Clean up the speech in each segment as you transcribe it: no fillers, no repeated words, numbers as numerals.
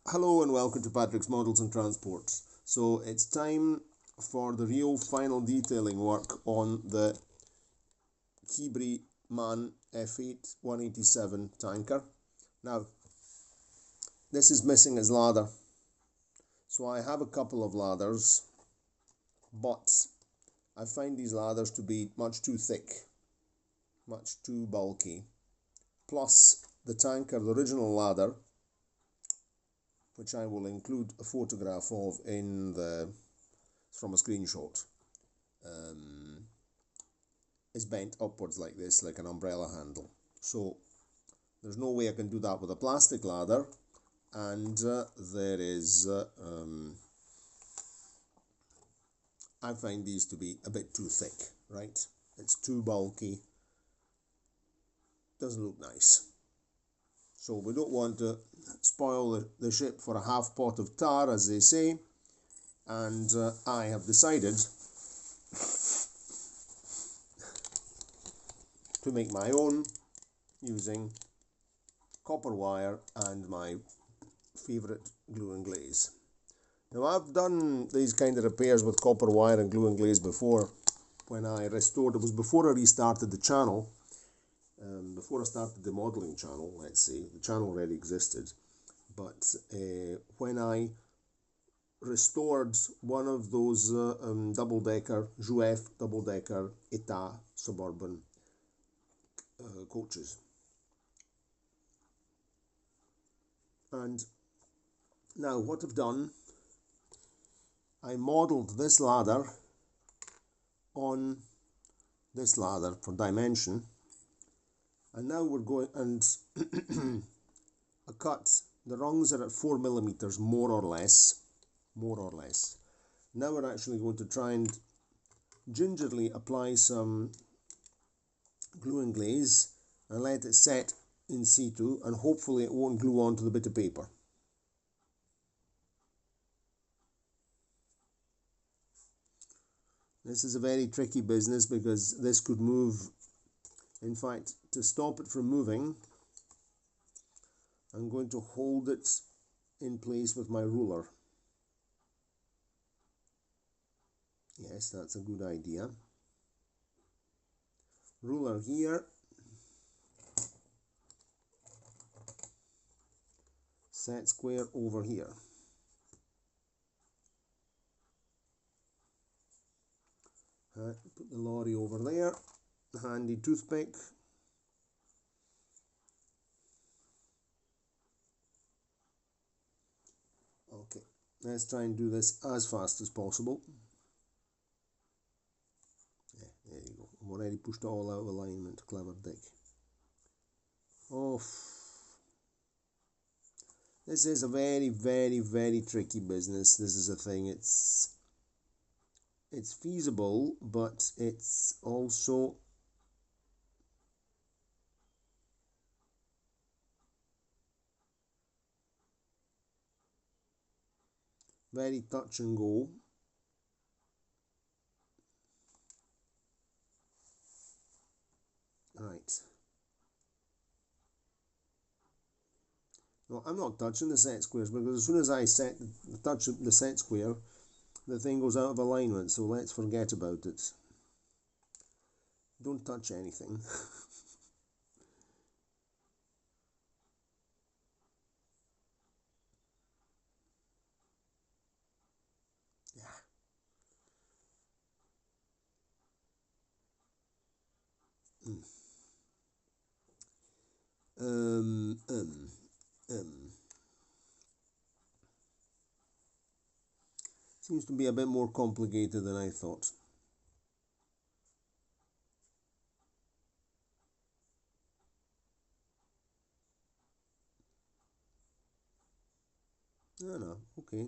Hello and welcome to Patrick's Models and Transports. So it's time for the real final detailing work on the Kibri MAN F8 187 tanker. Now, this is missing its ladder. So I have a couple of ladders, but I find these ladders to be much too thick, much too bulky. Plus, the tanker, the original ladder, which I will include a photograph of from a screenshot, is bent upwards like this, like an umbrella handle. So there's no way I can do that with a plastic ladder, and I find these to be a bit too thick, right? It's too bulky, doesn't look nice. So we don't want to spoil the ship for a half pot of tar, as they say, and I have decided to make my own using copper wire and my favourite glue and glaze. Now, I've done these kind of repairs with copper wire and glue and glaze before. When I restored, it was before I restarted the channel, before I started the modelling channel, let's say. The channel already existed, but when I restored one of those double-decker, Jouef double-decker État Suburban coaches. And now what I've done, I modelled this ladder on this ladder for dimension, and now we're going, and I cut, the rungs are at 4 millimeters, more or less. Now we're actually going to try and gingerly apply some glue and glaze and let it set in situ, and hopefully it won't glue onto the bit of paper. This is a very tricky business because this could move. In fact, to stop it from moving, I'm going to hold it in place with my ruler. Yes, that's a good idea. Ruler here. Set square over here. Put the lorry over there. Handy toothpick. Okay, let's try and do this as fast as possible. Yeah, there you go. I've already pushed it all out of alignment. Clever dick. Oh, this is a very, very, very tricky business. This is a thing. It's feasible, but it's also very touch and go. Right. No, I'm not touching the set squares, because as soon as I touch the set square, the thing goes out of alignment, so let's forget about it. Don't touch anything. Yeah. Um, um, um. Seems to be a bit more complicated than I thought. No, okay.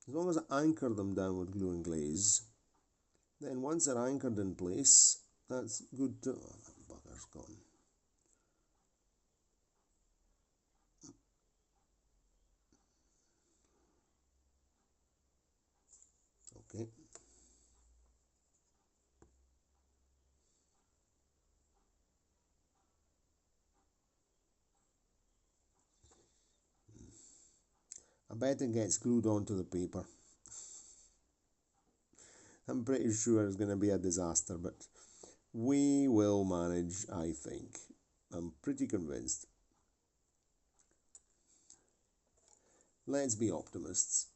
As long as I anchor them down with glue and glaze, then once they're anchored in place, that's good to... Oh, that bugger's gone. Okay. I bet it gets glued onto the paper. I'm pretty sure it's going to be a disaster, but we will manage, I think. I'm pretty convinced. Let's be optimists.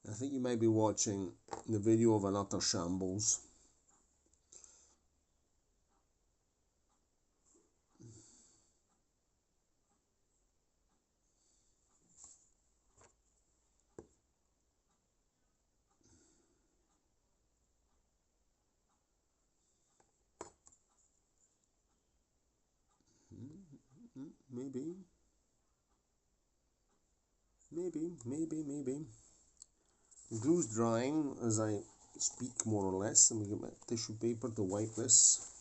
I think you might be watching the video of an utter shambles. Maybe. The glue's drying as I speak, more or less. Let me get my tissue paper to wipe this.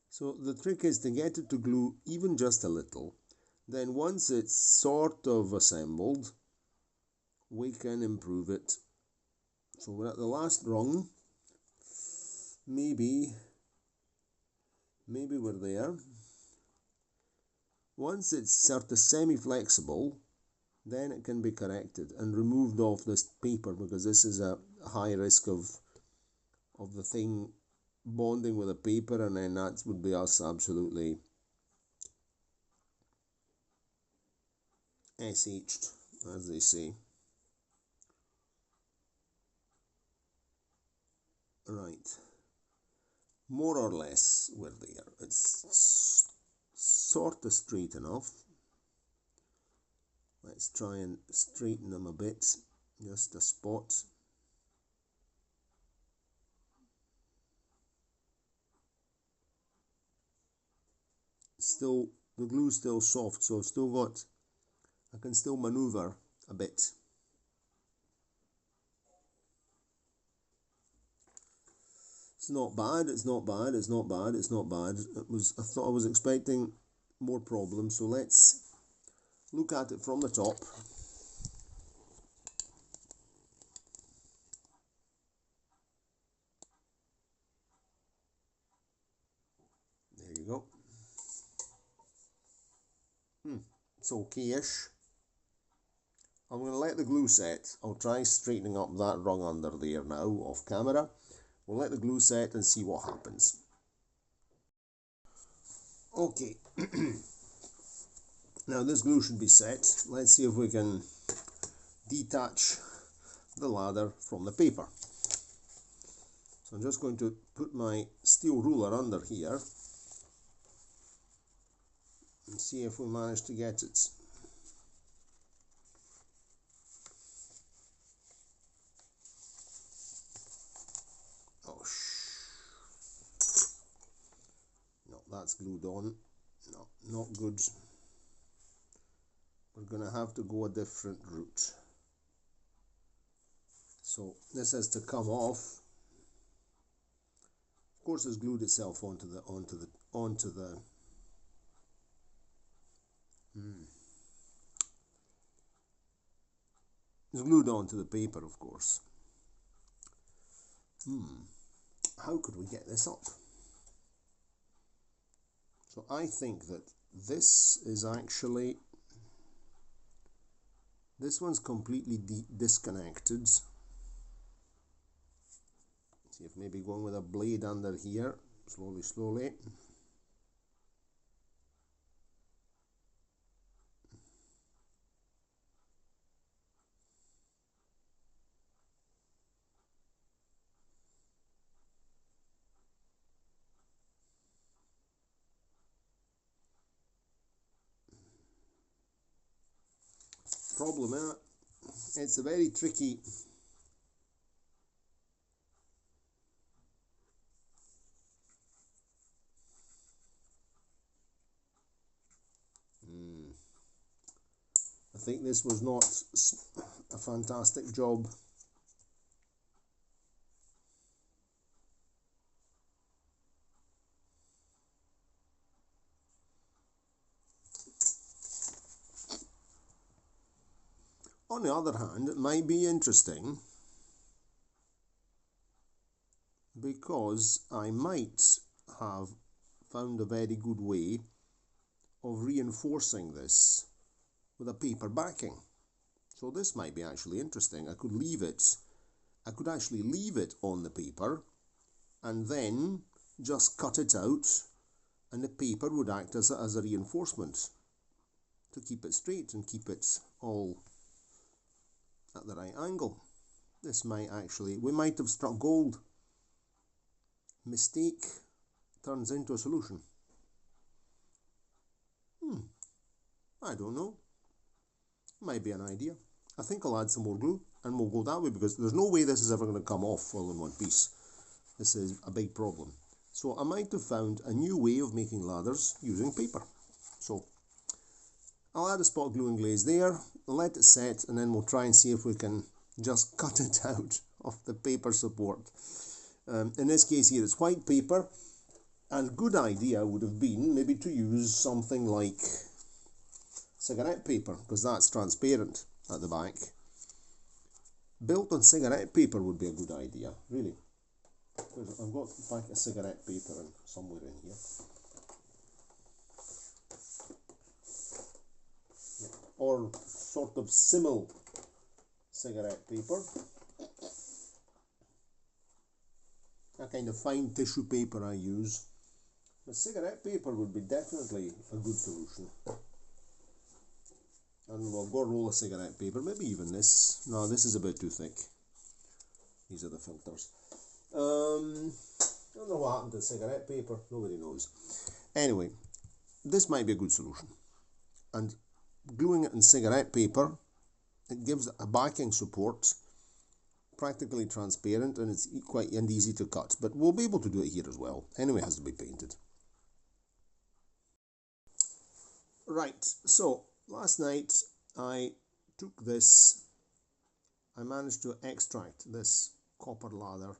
So the trick is to get it to glue even just a little. Then once it's sort of assembled, we can improve it. So we're at the last rung. Maybe we're there. Once it's sort of semi-flexible, then it can be corrected and removed off this paper, because this is a high risk of the thing bonding with the paper, and then that would be us absolutely SH'd, as they say. Right, more or less we're there. It's sort of straight enough. Let's try and straighten them a bit, just a spot. Still, the glue's still soft, so I can still maneuver a bit. It's not bad, it's not bad, it's not bad, it's not bad. I thought I was expecting more problems, so let's look at it from the top. There you go. It's okay-ish. I'm going to let the glue set. I'll try straightening up that rung under there now off camera. We'll let the glue set and see what happens. Okay. Now this glue should be set. Let's see if we can detach the ladder from the paper. So I'm just going to put my steel ruler under here and see if we manage to get it. Oh, no, that's glued on. No, not good. We're going to have to go a different route. So this has to come off. Of course, it's glued itself onto the it's glued onto the paper, of course. How could we get this up? So I think that this is actually, this one's completely disconnected. See if maybe going with a blade under here, slowly. Problem, isn't it? It's a very tricky. I think this was not a fantastic job. On the other hand, it might be interesting because I might have found a very good way of reinforcing this with a paper backing. So this might be actually interesting. I could actually leave it on the paper and then just cut it out, and the paper would act as a reinforcement to keep it straight and keep it all at the right angle. This might actually, we might have struck gold. Mistake turns into a solution. I don't know. Might be an idea. I think I'll add some more glue and we'll go that way, because there's no way this is ever going to come off all in one piece. This is a big problem. So I might have found a new way of making ladders using paper. So I'll add a spot glue and glaze there, let it set, and then we'll try and see if we can just cut it out of the paper support. In this case here it's white paper, and a good idea would have been maybe to use something like cigarette paper, because that's transparent at the back. Built on cigarette paper would be a good idea, really. I've got a pack of cigarette paper somewhere in here. Or sort of simil cigarette paper. A kind of fine tissue paper I use. But cigarette paper would be definitely a good solution. And we'll go roll of cigarette paper, maybe even this. No, this is a bit too thick. These are the filters. I don't know what happened to cigarette paper, nobody knows. Anyway, this might be a good solution. And gluing it in cigarette paper, it gives a backing support, practically transparent, and it's quite easy to cut. But we'll be able to do it here as well. Anyway, it has to be painted. Right, so last night I took this, I managed to extract this copper lather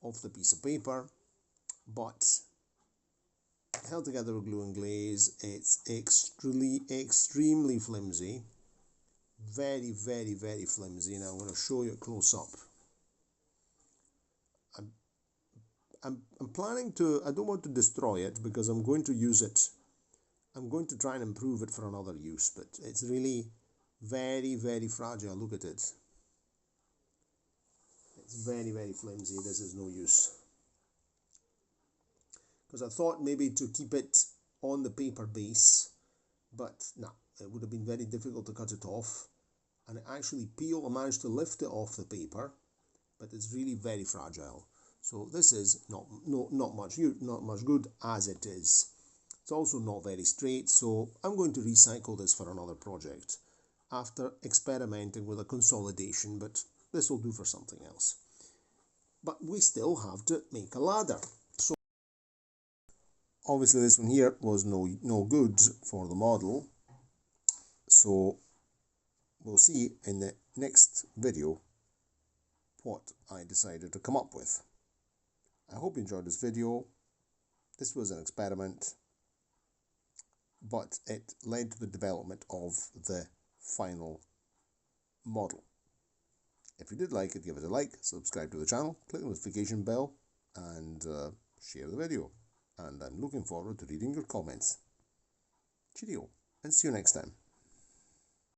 off the piece of paper, but held together with glue and glaze. It's extremely flimsy, very flimsy. Now I'm going to show you close up. I'm planning to, I don't want to destroy it because I'm going to use it. I'm going to try and improve it for another use, but it's really very fragile. Look at it. It's very flimsy. This is no use. Because I thought maybe to keep it on the paper base, but no, it would have been very difficult to cut it off. And it actually peeled. I managed to lift it off the paper, but it's really very fragile. So this is not much good as it is. It's also not very straight, so I'm going to recycle this for another project after experimenting with a consolidation, but this will do for something else. But we still have to make a ladder. So obviously this one here was no good for the model, so we'll see in the next video what I decided to come up with. I hope you enjoyed this video. This was an experiment, but it led to the development of the final model. If you did like it, give it a like, subscribe to the channel, click the notification bell, and share the video. And I'm looking forward to reading your comments. Cheerio, and see you next time.